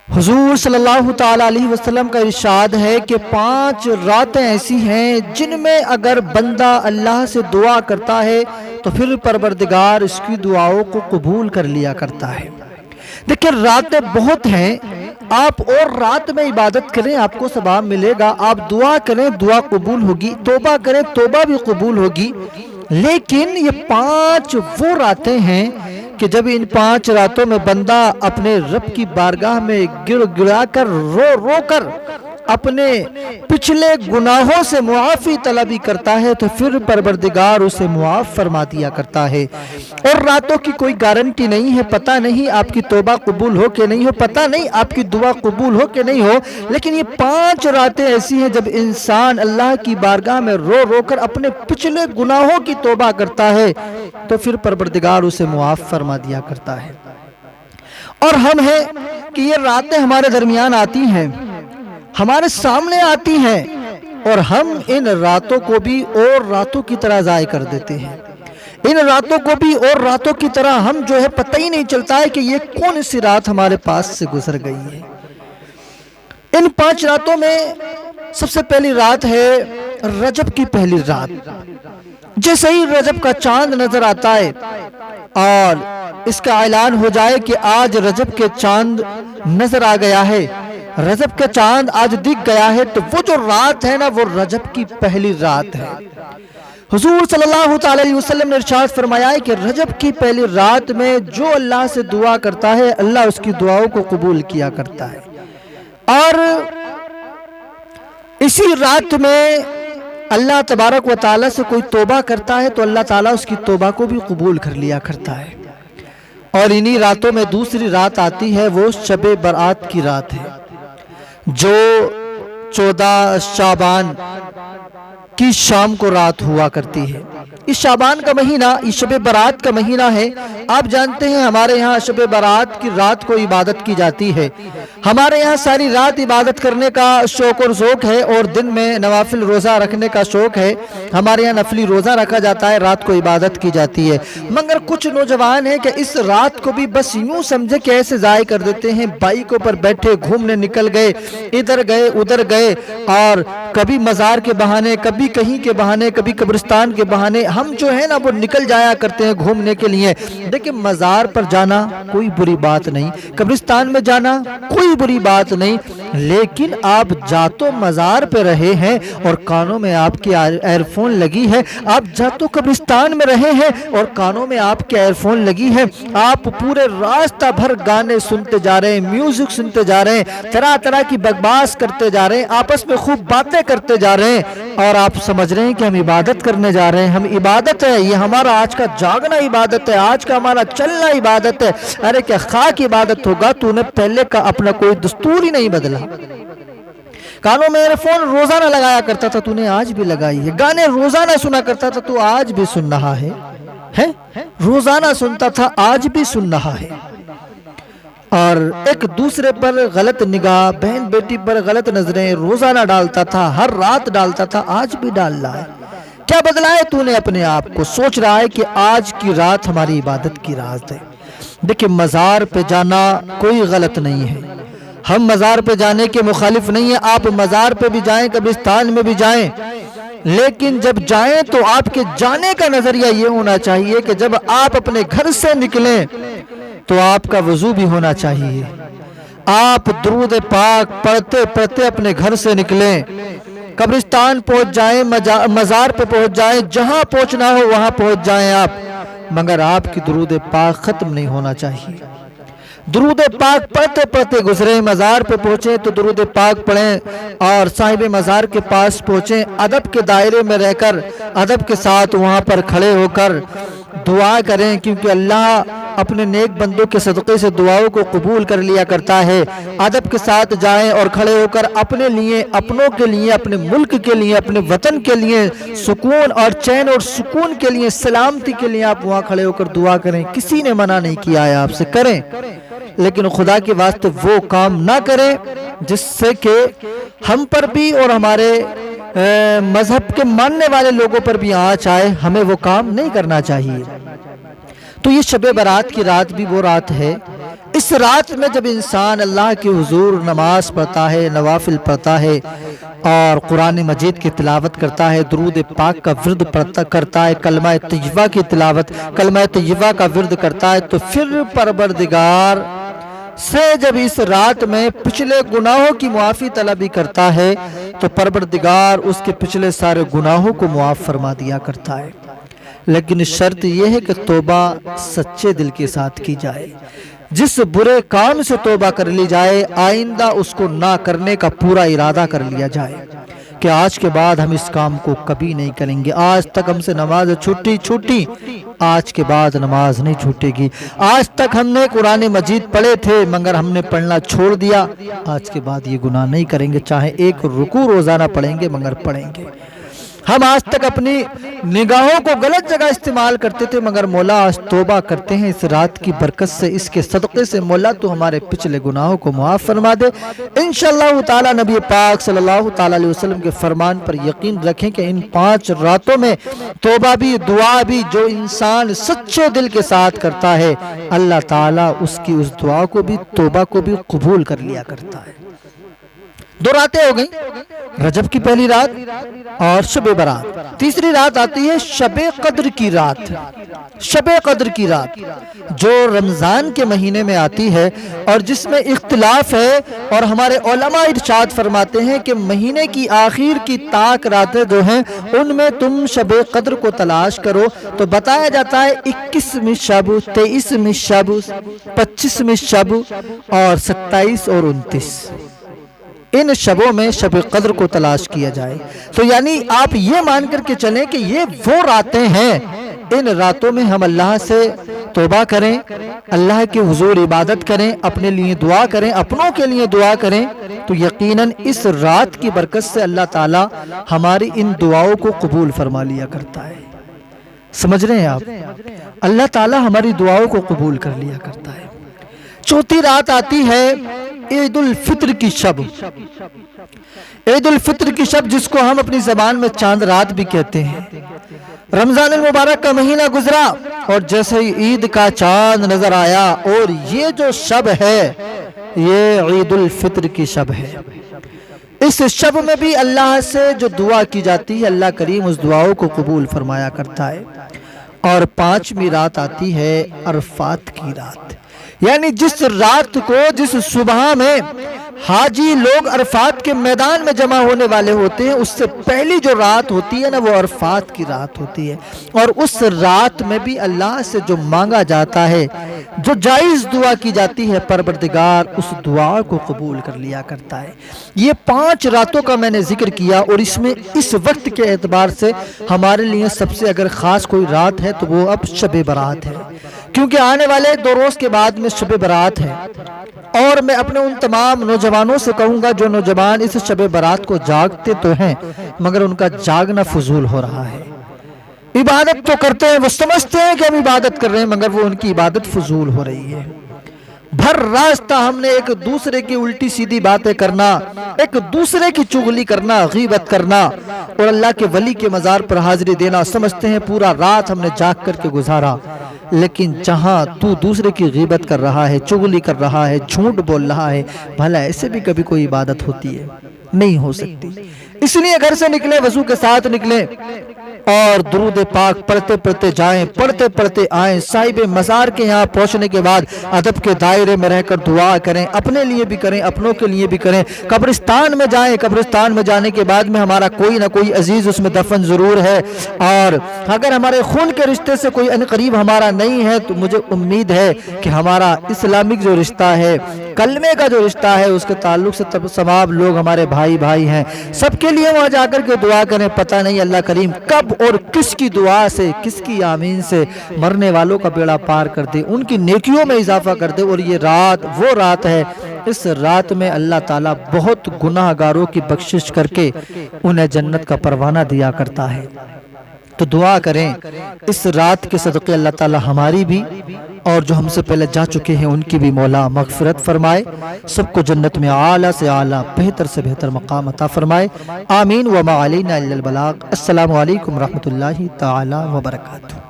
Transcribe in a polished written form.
حضور صلی اللہ تعالیٰ علیہ وسلم کا ارشاد ہے کہ 5 راتیں ایسی ہیں جن میں اگر بندہ اللہ سے دعا کرتا ہے تو پھر پروردگار اس کی دعاؤں کو قبول کر لیا کرتا ہے۔ دیکھیں راتیں بہت ہیں، آپ اور رات میں عبادت کریں آپ کو ثواب ملے گا، آپ دعا کریں دعا قبول ہوگی، توبہ کریں توبہ بھی قبول ہوگی، لیکن یہ 5 وہ راتیں ہیں کہ جب ان 5 راتوں میں بندہ اپنے رب کی بارگاہ میں گر گرا کر رو رو کر اپنے پچھلے گناہوں سے معافی طلبی کرتا ہے تو پھر پروردگار اسے معاف فرما دیا کرتا ہے۔ اور راتوں کی کوئی گارنٹی نہیں ہے، پتہ نہیں آپ کی توبہ قبول ہو کہ نہیں ہو، پتہ نہیں آپ کی دعا قبول ہو کہ نہیں ہو، لیکن یہ 5 راتیں ایسی ہیں جب انسان اللہ کی بارگاہ میں رو رو کر اپنے پچھلے گناہوں کی توبہ کرتا ہے تو پھر پروردگار اسے معاف فرما دیا کرتا ہے۔ اور ہم ہیں کہ یہ راتیں ہمارے درمیان آتی ہیں، ہمارے سامنے آتی ہیں، اور ہم ان راتوں کو بھی اور راتوں کی طرح ضائع کر دیتے ہیں۔ ان راتوں کو بھی اور راتوں کی طرح ہم جو ہے پتہ ہی نہیں چلتا ہے کہ یہ کون سی رات ہمارے پاس سے گزر گئی ہے۔ ان 5 راتوں میں سب سے پہلی رات ہے رجب کی پہلی رات۔ جیسے ہی رجب کا چاند نظر آتا ہے اور اس کا اعلان ہو جائے کہ آج رجب کے چاند نظر آ گیا ہے، رجب کا چاند آج دکھ گیا ہے، تو وہ جو رات ہے نا وہ رجب کی پہلی رات ہے۔ حضور صلی اللہ علیہ وسلم نے ارشاد فرمایا ہے کہ رجب کی پہلی رات میں جو اللہ سے دعا کرتا ہے اللہ اس کی دعاؤں کو قبول کیا کرتا ہے، اور اسی رات میں اللہ تبارک و تعالیٰ سے کوئی توبہ کرتا ہے تو اللہ تعالیٰ اس کی توبہ کو بھی قبول کر لیا کرتا ہے۔ اور انہی راتوں میں دوسری رات آتی ہے، وہ شب برات کی رات ہے جو 14 شعبان کی شام کو رات ہوا کرتی ہے۔ اس شعبان کا مہینہ، اس شب برات کا مہینہ ہے۔ آپ جانتے ہیں ہمارے یہاں شب برات کی رات کو عبادت کی جاتی ہے، ہمارے یہاں ساری رات عبادت کرنے کا شوق اور ذوق ہے، اور دن میں نوافل روزہ رکھنے کا شوق ہے۔ ہمارے یہاں نفلی روزہ رکھا جاتا ہے، رات کو عبادت کی جاتی ہے، مگر کچھ نوجوان ہیں کہ اس رات کو بھی بس یوں سمجھے کہ ایسے ضائع کر دیتے ہیں، بائکوں پر بیٹھے گھومنے نکل گئے، ادھر گئے ادھر گئے، اور کبھی مزار کے بہانے، کبھی کہیں کے بہانے، کبھی قبرستان کے بہانے ہم جو ہے نا وہ نکل جایا کرتے ہیں گھومنے کے لیے۔ دیکھیں مزار پر جانا کوئی بری بات نہیں، قبرستان میں جانا کوئی بری بات نہیں، لیکن آپ جا تو مزار پہ رہے ہیں اور کانوں میں آپ کی ایئر فون لگی ہے، آپ جا تو قبرستان میں رہے ہیں اور کانوں میں آپ کی ایئر فون لگی ہے، آپ پورے راستہ بھر گانے سنتے جا رہے ہیں، میوزک سنتے جا رہے ہیں، طرح طرح کی بکواس کرتے جا رہے ہیں، آپس میں خوب باتیں کرتے جا رہے ہیں، اور آپ سمجھ رہے ہیں کہ ہم عبادت کرنے جا رہے ہیں۔ ہم عبادت ہے، یہ ہمارا آج کا جاگنا عبادت ہے، آج کا ہمارا چلنا عبادت ہے۔ ارے کیا خاک عبادت ہوگا، تو نے پہلے کا اپنا کوئی دستور ہی نہیں بدلا۔ کانوں میں ایئر فون روزانہ لگایا کرتا تھا، تو نے آج بھی لگائی ہے، گانے روزانہ سنا کرتا تھا، تو آج بھی سن رہا ہے، روزانہ سنتا تھا آج بھی سن رہا ہے، اور ایک دوسرے پر غلط نگاہ، بہن بیٹی پر غلط نظریں روزانہ ڈالتا تھا، ہر رات ڈالتا تھا، آج بھی ڈال رہا ہے۔ کیا بدلا ہے تو نے اپنے آپ کو؟ سوچ رہا ہے کہ آج کی رات ہماری عبادت کی رات ہے۔ دیکھیں مزار پہ جانا کوئی غلط نہیں ہے، ہم مزار پہ جانے کے مخالف نہیں ہیں، آپ مزار پہ بھی جائیں، قبرستان میں بھی جائیں، لیکن جب جائیں تو آپ کے جانے کا نظریہ یہ ہونا چاہیے کہ جب آپ اپنے گھر سے نکلیں تو آپ کا وضو بھی ہونا چاہیے، آپ درود پاک پڑھتے پڑھتے اپنے گھر سے نکلیں، قبرستان پہنچ جائیں، مزار پہ پہنچ جائیں، جہاں پہنچنا ہو وہاں پہنچ جائیں آپ، مگر آپ کی درود پاک ختم نہیں ہونا چاہیے۔ درود پاک پڑھتے پڑھتے گزریں، مزار پہ پہنچیں تو درود پاک پڑھیں، اور صاحب مزار کے پاس پہنچیں، ادب کے دائرے میں رہ کر ادب کے ساتھ وہاں پر کھڑے ہو کر دعا کریں، کیونکہ اللہ اپنے نیک بندوں کے صدقے سے دعاؤں کو قبول کر لیا کرتا ہے۔ ادب کے ساتھ جائیں اور کھڑے ہو کر اپنے لیے، اپنوں کے لیے، اپنے ملک کے لیے، اپنے وطن کے لیے سکون اور چین اور سکون کے لیے، سلامتی کے لیے آپ وہاں کھڑے ہو کر دعا کریں۔ کسی نے منع نہیں کیا ہے آپ سے، کریں، لیکن خدا کے واسطے وہ کام نہ کریں جس سے کہ ہم پر بھی اور ہمارے مذہب کے ماننے والے لوگوں پر بھی آنچ آئے، ہمیں وہ کام نہیں کرنا چاہیے۔ تو یہ شب برات کی رات بھی وہ رات ہے اس رات میں جب انسان اللہ کے حضور نماز پڑھتا ہے، نوافل پڑھتا ہے اور قرآن مجید کی تلاوت کرتا ہے، درود پاک کا ورد کرتا ہے، کلمہ طیبہ کی تلاوت، کلمہ طیبہ کا ورد کرتا ہے، تو پھر پروردگار سے جب اس رات میں پچھلے گناہوں کی معافی طلبی کرتا ہے تو پروردگار اس کے پچھلے سارے گناہوں کو معاف فرما دیا کرتا ہے۔ لیکن شرط یہ ہے کہ توبہ سچے دل کے ساتھ کی جائے۔ جس برے کام سے توبہ کر لی جائے، آئندہ اس کو نہ کرنے کا پورا ارادہ کر لیا جائے کہ آج کے بعد ہم اس کام کو کبھی نہیں کریں گے۔ آج تک ہم سے نماز چھوٹی، آج کے بعد نماز نہیں چھوٹے گی۔ آج تک ہم نے قرآن مجید پڑھے تھے مگر ہم نے پڑھنا چھوڑ دیا، آج کے بعد یہ گناہ نہیں کریں گے، چاہے ایک رکوع روزانہ پڑھیں گے مگر پڑھیں گے۔ ہم آج تک اپنی نگاہوں کو غلط جگہ استعمال کرتے تھے مگر مولا آج توبہ کرتے ہیں اس رات کی برکت سے، اس کے صدقے سے مولا تو ہمارے پچھلے گناہوں کو معاف فرما دے۔ انشاءاللہ تعالی نبی پاک صلی اللہ تعالی علیہ وسلم کے فرمان پر یقین رکھیں کہ ان 5 راتوں میں توبہ بھی، دعا بھی جو انسان سچے دل کے ساتھ کرتا ہے، اللہ تعالی اس کی اس دعا کو بھی، توبہ کو بھی قبول کر لیا کرتا ہے۔ 2 راتیں ہو گئیں، رجب کی پہلی رات اور شب برات۔ تیسری رات آتی ہے شب قدر کی رات۔ شب قدر کی رات جو رمضان کے مہینے میں آتی ہے اور جس میں اختلاف ہے، اور ہمارے علماء ارشاد فرماتے ہیں کہ مہینے کی آخر کی تاک راتیں جو ہیں ان میں تم شب قدر کو تلاش کرو، تو بتایا جاتا ہے 21ویں شب، 23ویں شب، 25ویں شب اور 27 اور 29، ان شبوں میں شب قدر کو تلاش کیا جائے۔ تو یعنی آپ یہ مان کر کے چلیں کہ یہ وہ راتیں ہیں، ان راتوں میں ہم اللہ سے توبہ کریں، اللہ کے حضور عبادت کریں، اپنے لیے دعا کریں، اپنوں کے لیے دعا کریں، تو یقیناً اس رات کی برکت سے اللہ تعالی ہماری ان دعاؤں کو قبول فرما لیا کرتا ہے۔ سمجھ رہے ہیں آپ؟ اللہ تعالی ہماری دعاؤں کو قبول کر لیا کرتا ہے۔ چوتھی رات آتی ہے عید الفطر کی شب۔ عید الفطر کی شب جس کو ہم اپنی زبان میں چاند رات بھی کہتے ہیں۔ رمضان المبارک کا مہینہ گزرا اور جیسے ہی عید کا چاند نظر آیا، اور یہ جو شب ہے یہ عید الفطر کی شب ہے۔ اس شب میں بھی اللہ سے جو دعا کی جاتی ہے اللہ کریم اس دعاؤں کو قبول فرمایا کرتا ہے۔ اور 5ویں رات آتی ہے عرفات کی رات، یعنی جس رات کو، جس صبح میں حاجی لوگ عرفات کے میدان میں جمع ہونے والے ہوتے ہیں، اس سے پہلی جو رات ہوتی ہے نا وہ عرفات کی رات ہوتی ہے۔ اور اس رات میں بھی اللہ سے جو مانگا جاتا ہے، جو جائز دعا کی جاتی ہے، پروردگار اس دعا کو قبول کر لیا کرتا ہے۔ یہ 5 راتوں کا میں نے ذکر کیا، اور اس میں اس وقت کے اعتبار سے ہمارے لیے سب سے اگر خاص کوئی رات ہے تو وہ اب شب برات ہے، کیونکہ آنے والے 2 روز کے بعد میں شب برات ہے۔ اور میں اپنے ان تمام نوجوانوں سے کہوں گا جو نوجوان اس شب برات کو جاگتے تو ہیں مگر ان کا جاگنا فضول ہو رہا ہے۔ عبادت تو کرتے ہیں، وہ سمجھتے ہیں کہ ہم عبادت کر رہے ہیں مگر وہ ان کی عبادت فضول ہو رہی ہے۔ بھر راستہ ہم نے ایک دوسرے کی الٹی سیدھی باتیں کرنا، ایک دوسرے کی چغلی کرنا، غیبت کرنا اور اللہ کے ولی کے مزار پر حاضری دینا، سمجھتے ہیں پورا رات ہم نے جاگ کر کے گزارا۔ لیکن جہاں تو دوسرے کی غیبت کر رہا ہے، چغلی کر رہا ہے، جھوٹ بول رہا ہے، بھلا ایسے بھی کبھی کوئی عبادت ہوتی ہے؟ نہیں ہو سکتی۔ اس لیے گھر سے نکلے وضو کے ساتھ نکلیں اور درود پاک پڑھتے پڑھتے جائیں، پڑھتے پڑھتے آئیں۔ صاحب مزار کے یہاں پہنچنے کے بعد ادب کے دائرے میں رہ کر دعا کریں، اپنے لیے بھی کریں، اپنوں کے لیے بھی کریں۔ قبرستان میں جائیں، قبرستان میں جانے کے بعد میں ہمارا کوئی نہ کوئی عزیز اس میں دفن ضرور ہے، اور اگر ہمارے خون کے رشتے سے کوئی ان قریب ہمارا نہیں ہے تو مجھے امید ہے کہ ہمارا اسلامک جو رشتہ ہے، کلمے کا جو رشتہ ہے، اس کے تعلق سے تمام لوگ ہمارے بھائی ہیں۔ سب کے لیے وہاں جا کر کے دعا کریں، پتہ نہیں اللہ کریم کب اور کس کی دعا سے، کس کی آمین سے مرنے والوں کا بیڑا پار کر دے، ان کی نیکیوں میں اضافہ کر دے۔ اور یہ رات وہ رات ہے، اس رات میں اللہ تعالیٰ بہت گناہ گاروں کی بخشش کر کے انہیں جنت کا پروانہ دیا کرتا ہے۔ تو دعا کریں اس رات کے صدقے اللہ تعالیٰ ہماری بھی اور جو ہم سے پہلے جا چکے ہیں ان کی بھی مولا مغفرت فرمائے، سب کو جنت میں اعلیٰ سے اعلیٰ، بہتر سے بہتر مقام عطا فرمائے، آمین۔ وما علینا الا البلاغ۔ السلام علیکم ورحمۃ اللہ تعالی وبرکاتہ۔